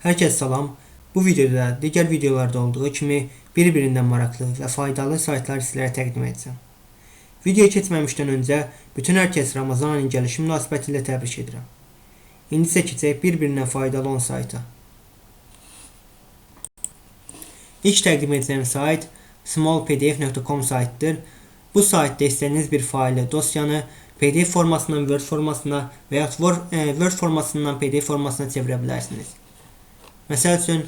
Herkese salam. Bu videoda diğer videolarda olduğu kimi birbirinden maraqlı və faydalı saytlar sizlərə təqdim edəcəm. Videoya keçməmişdən öncə bütün herkes Ramazan ayının gəlişi münasibətilə təbrik edirəm. İndi isə keçək birbirindən faydalı 10 sayta. İlk təqdim edəcəyim sayt smallpdf.com saytıdır. Bu saytda istədiyiniz bir faili, dosyanı PDF formasından Word formasına və ya Word formasından PDF formasına çevirə bilərsiniz. Məsəl üçün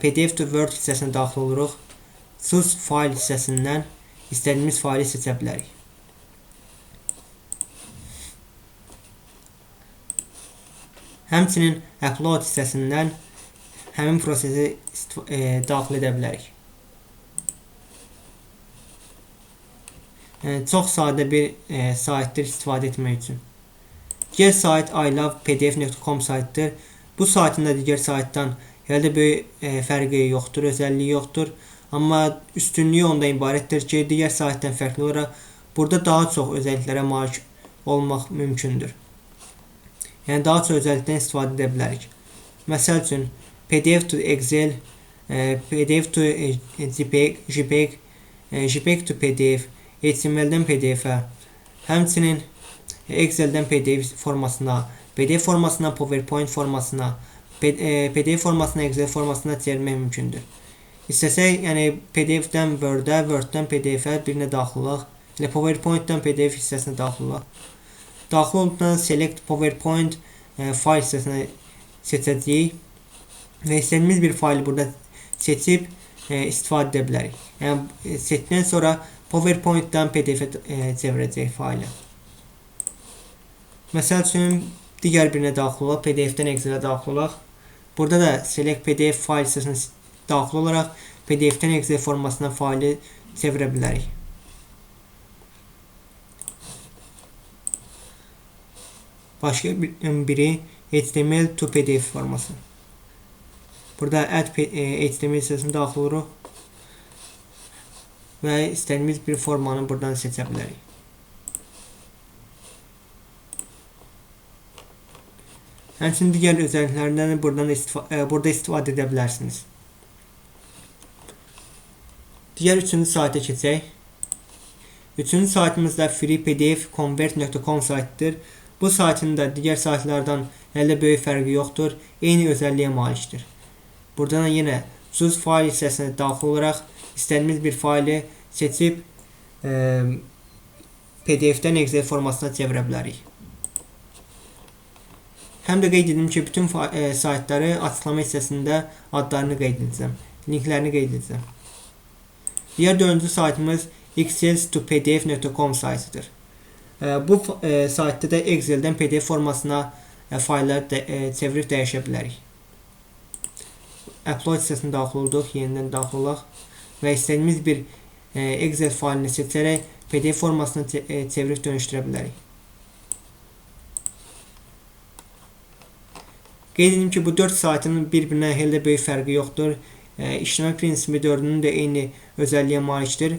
PDF to Word hissəsinə daxil oluruq. Choose file hissəsindən istədiyimiz faili seçə bilərik. Həmçinin upload hissəsindən həmin prosesi daxil edə bilərik. Çox sadə bir saytdır istifadə etmək üçün. Digər sayt ilovepdf.com saytıdır. Bu saytın da digər saytdan hələ böyük fərqi yoxdur, özəlliyi yoxdur. Amma üstünlüyü ondan ibarətdir ki, digər saytdan fərqli olaraq burada daha çox özəlliklərə malik olmaq mümkündür. Yəni daha çox özəllikdən istifadə edə bilərik. Məsəl üçün PDF to Excel, PDF to JPEG, JPEG to PDF, HTML-dən PDF-ə, həmçinin Excel-dən PDF formasına, PDF formasına PowerPoint formasına, PDF formasına Excel formasına çevirmək mümkündür. İstəsək, yəni PDF-dən Word-ə, Word-dən PDF-ə birinə daxil olaq, elə PowerPoint-dən PDF hissəsinə daxil olaq. Daxil olduqdan Select PowerPoint file hissəsinə seçəcəyik və istədiyimiz bir faili burada seçib istifadə edə bilərik. Yəni seçdikdən sonra PowerPoint-dən PDF-ə çevirəcək faili. Məsəl üçün digər birinə daxil olaq, PDF-dən Excel-ə daxil olaq. Burada da Select PDF file hissəsinə daxil olaraq PDF-dən Excel formasına faili çevirə bilərik. Başqa biri HTML to PDF forması. Burada add HTML hissəsini daxil oluruq və istədiyimiz bir formanı buradan seçə bilərik. Həmçinin digər özəlliklərindən burada istifadə edə bilərsiniz. Digər üçüncü sayta keçək. Üçüncü saytımız da freepdfconvert.com saytıdır. Bu saytın da digər saytlardan hələ böyük fərqi yoxdur. Eyni özəlliyə malikdir. Buradan yenə choose file hissəsinə daxil olaraq istədiyimiz bir faili seçib PDF-dən Excel formasına çevirə bilərik. Həm də qeyd edim ki, bütün saytları açıqlama hissəsində adlarını qeyd edəcəm, linklərini qeyd edəcəm. Digər dördüncü saytımız excel2pdf.com saytıdır. Bu saytda da Excel-dən PDF formasına failləri çevirib dəyişə bilərik. Upload hissəsinə daxil olduq, yenidən daxil olaq və istədiyimiz bir Excel failini seçərək PDF formasına çevirib dönüşdürə bilərik. Qeyd edim ki, bu 4 saytın bir-birinə hələ böyük fərqi yoxdur. İşləmə prinsipi dördünün də eyni özəlliyə malikdir.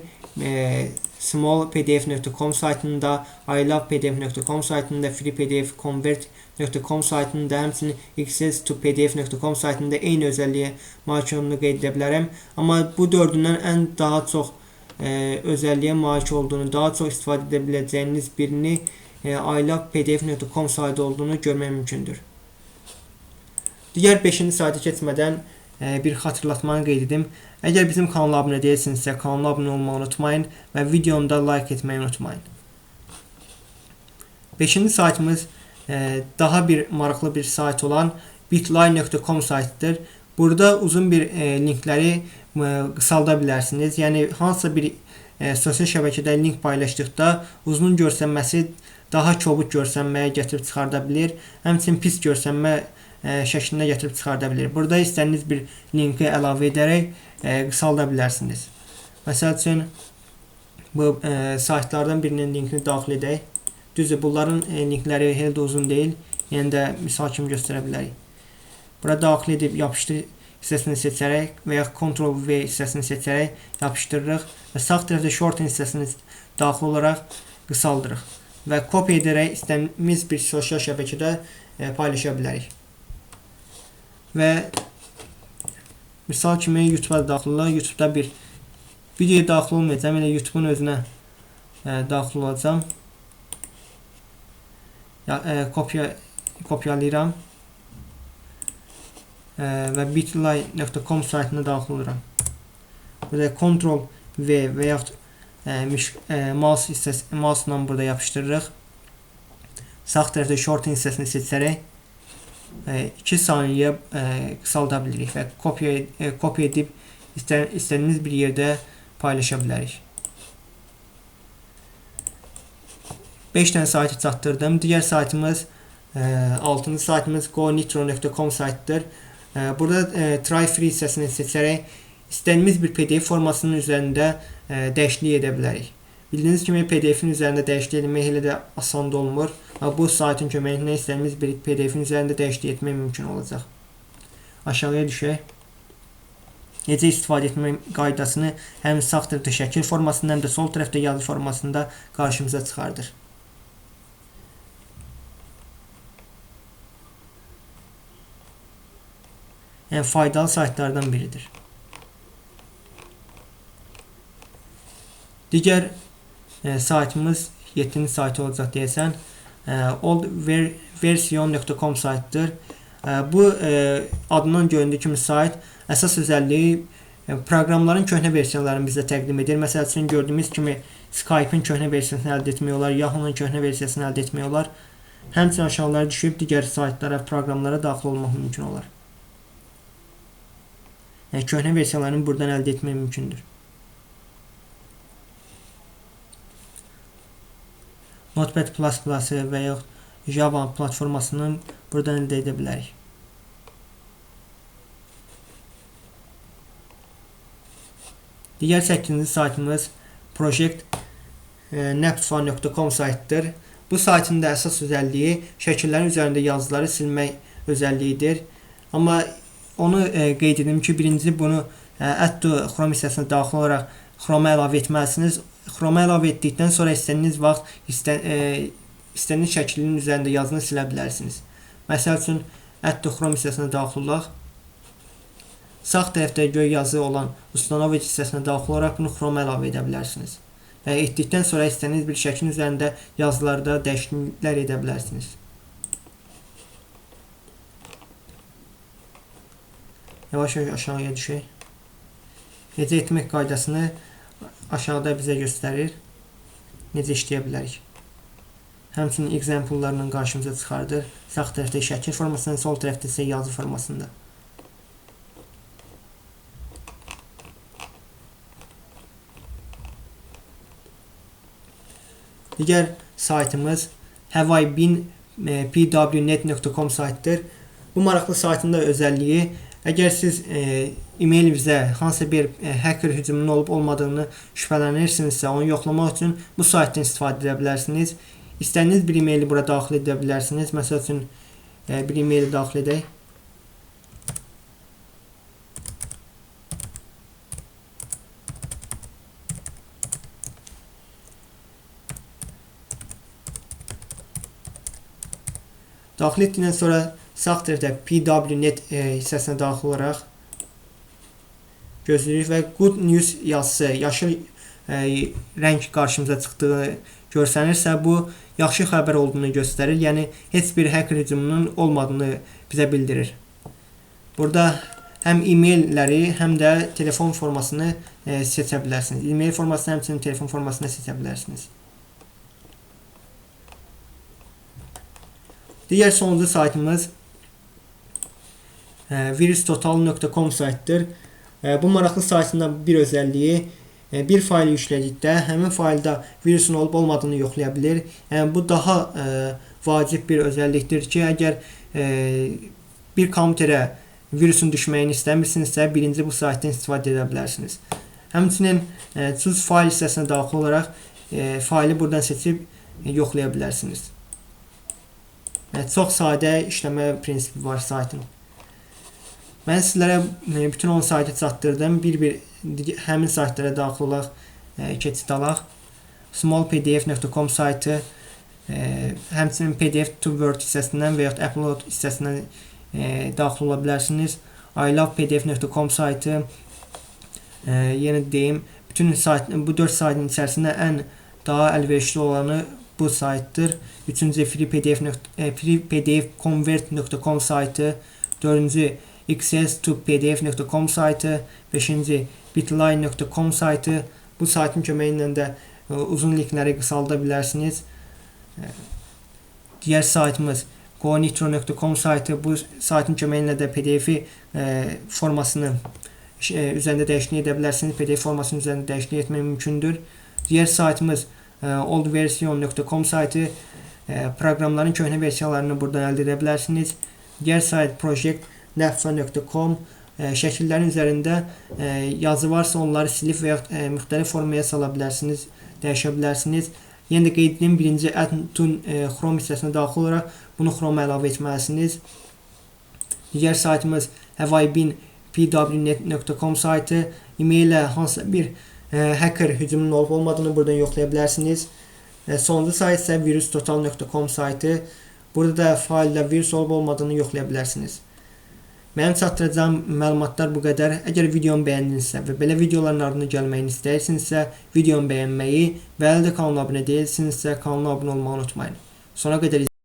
smallpdf.com saytında, ilovepdf.com saytında, freepdfconvert.com saytında, həmçinin excel2pdf.com saytında eyni özəlliyə malik olduğunu qeyd edə bilərəm. Amma bu dördündən ən daha çox özəlliyə malik olduğunu, daha çox istifadə edə biləcəyiniz birini ilovepdf.com saytı olduğunu görmək mümkündür. Digər 5-ci sayta keçmədən bir xatırlatmanı qeyd edim. Əgər bizim kanala abunə deyilsinizsə, kanala abunə olmağı unutmayın və videonu da like etməyi unutmayın. 5-ci saytımız daha bir maraqlı bir sayt olan bitly.com saytıdır. Burada uzun bir linkləri qısalda bilərsiniz. Yəni hansısa bir sosial şəbəkədə link paylaşdıqda uzun görsənməsi daha çabuk görsənməyə gətirib çıxarda bilir. Həmçinin pis görsənmə şəklində gətirib çıxarda bilir. Burada istədiyiniz bir linki əlavə edərək qısalda bilərsiniz. Məsəl üçün bu saytlardan birinin linkini daxil edək. Düzdür, bunların linkləri elə də uzun deyil. Yəni də misal kimi göstərə bilərik. Burada daxil edib yapışdır hissəsini seçərək və ya Ctrl-V hissəsini seçərək yapışdırırıq və sağ tərəfdə shorten hissəsini daxil olaraq qısaldırıq və kopya edərək istədiyimiz bir sosial şəbəkədə paylaşa bilərik. Və Misal kimi YouTube-a daxil olaq. YouTube-da bir videoya daxil olmayacağam. Elə YouTube-un özünə daxil olacağam. Kopyalayıram. Və bitly.com saytına daxil oluram. Burada Ctrl-V və yaxud mouse-la burada yapışdırırıq. Sağ tərəfdə short hissəsini seçərək 2 saniyə qısalda bilirik və kopya edib istədiyimiz bir yerdə paylaşa bilərik. 5 dənə saytı çatdırdım. Digər saytımız 6-cı saytımız gonitro.com saytıdır. Burada try free hissəsini seçərək istədiyimiz bir PDF formasının üzərində dəyişiklik edə bilərik. Bildiyiniz kimi PDF-in üzərində dəyişiklik etmək elə də asan olmur. Bu saytın köməyi ilə istədiyimiz bir PDF-in üzərində dəyişiklik etmək mümkün olacaq. Aşağıya düşək. Necə istifadə etmək qaydasını həm sağ tərəfdə şəkil formasında, həm də sol tərəfdə yazı formasında qarşımıza çıxardır. Yəni faydalı saytlardan biridir. Digər saytımız 7-ci saytı olacaq deyəsən. oldversion.com saytıdır. Bu adından göründüyü kimi sayt əsas özelliyi proqramların köhnə versiyalarını bizə təqdim edir. Məsəl üçün gördüyümüz kimi Skype-in köhnə versiyasını əldə etmək olar, Yahoo-nun köhnə versiyasını əldə etmək olar. Həmçinin aşağılara düşüb digər saytlara, proqramlara daxil olmaq mümkün olar. Yəni köhnə versiyalarını buradan əldə etmək mümkündür. Notepad++ və yaxud Java platformasını buradan əldə edə bilərik. Digər 8-ci saytımız project.neptfan.com saytıdır. Bu saytın da əsas özəlliyi şəkillərin üzərində yazıları silmək özəlliyidir. Amma onu qeyd edim ki, birinci bunu Add-to Chrome hissəsinə daxil olaraq Chrome-a əlavə etməlisiniz. Chrome-a əlavə etdikdən sonra istədiyiniz vaxt istədiyiniz şəklinin üzərində yazını silə bilərsiniz. Məsəl üçün Add-to Chrome hissəsinə daxil olaq. Sağ tərəfdə göy yazı olan Ustanovic hissəsinə daxil olaraq bunu Chrome-a əlavə edə bilərsiniz. Və etdikdən sonra istədiyiniz bir şəklin üzərində yazılarda dəyişikliklər edə bilərsiniz. Yavaş-yavaş aşağıya düşək. Necə etmək qaydasını aşağıda bizə göstərir. Necə işləyə bilərik. Həmçinin example-larla qarşımıza çıxardır. Sağ tərəfdə şəkil formasında, sol tərəfdə isə yazı formasında. Digər saytımız haveibeenpwnet.com saytıdır. Bu maraqlı saytın da özəlliyi, əgər siz e-mailinizə hansısa bir hacker hücumunun olub olmadığını şübhələnirsinizsə, onu yoxlamaq üçün bu saytdan istifadə edə bilərsiniz. İstədiyiniz bir e-maili bura daxil edə bilərsiniz. Məsəl üçün bir e-maili daxil edək. Daxil etdikdən sonra sağ tərəfdə pwnet hissəsinə daxil olaraq gözləyirik və good news yazısı, yaşıl rəng qarşımıza çıxdığı görsənirsə, bu yaxşı xəbər olduğunu göstərir. Yəni, heç bir hacker hücumunun olmadığını bizə bildirir. Burada həm e-mailləri, həm də telefon formasını seçə bilərsiniz. E-mail formasını, həmçinin telefon formasını seçə bilərsiniz. Digər sonuncu saytımız virustotal.com saytıdır. Bu maraqlı saytında bir özəlliyi, bir faili yüklədikdə həmin faildə virusun olub olmadığını yoxlaya bilir. Yəni, bu daha vacib bir özəllikdir ki, əgər bir kompüterə virusun düşməyini istəmirsinizsə, birinci bu saytdan istifadə edə bilərsiniz. Həmçinin choose file hissəsinə daxil olaraq faili buradan seçib yoxlaya bilərsiniz. Çox sadə işləmə prinsipi var saytın. Mən sizlərə bütün 10 saytı çatdırdım. Bir-bir həmin saytlara daxil olaq, keçid alaq. smallpdf.com saytı, həmçinin PDF to Word hissəsindən və yaxud Upload hissəsindən daxil ola bilərsiniz. ilovepdf.com saytı. Yeni deyim, bütün bu 4 saytın içerisinde en daha elverişli olanı bu saytdır. Üçüncü freepdfconvert.com saytı. Dördüncü access2pdf.com saytı. Beşinci bitline.com saytı. Bu saytın köməyi de uzun linkleri kısaldırabilirsiniz. Diğer saytımız gonitro.com saytı. Bu saytın köməyi de pdf'i formasını üzerinde değişiklik edebilirsiniz. PDF formasının üzerinde değişiklik etmek mümkündür. Diğer saytımız oldversion.com saytı. Programların köhnə versiyalarını buradan elde edebilirsiniz. Diğer sayt project.nefsa.com. Şəkillərin üzərində yazı varsa onları silip veya müxtəlif formaya salabilirsiniz, dəyişebilirsiniz. Yenə də qeyd edeyim, birinci add-to Chrome hissəsinə daxil olaraq bunu Chrome əlavə etməlisiniz. Diğer saytımız pwnet.com saytı. E-mail ile hansı bir hacker hücumunun olup olmadığını buradan yoxlayabilirsiniz. Sonuncu sayt ise virustotal.com saytı. Burada da faildə virus olup olmadığını yoxlayabilirsiniz. Mənim çatdıracağım məlumatlar bu qədər. Əgər videomu bəyəndinizsə və belə videoların ardına gəlməyini istəyirsinizsə, videomu bəyənməyi və hələ də kanala abunə deyilsinizsə, kanala abunə olmağı unutmayın. Sona qədər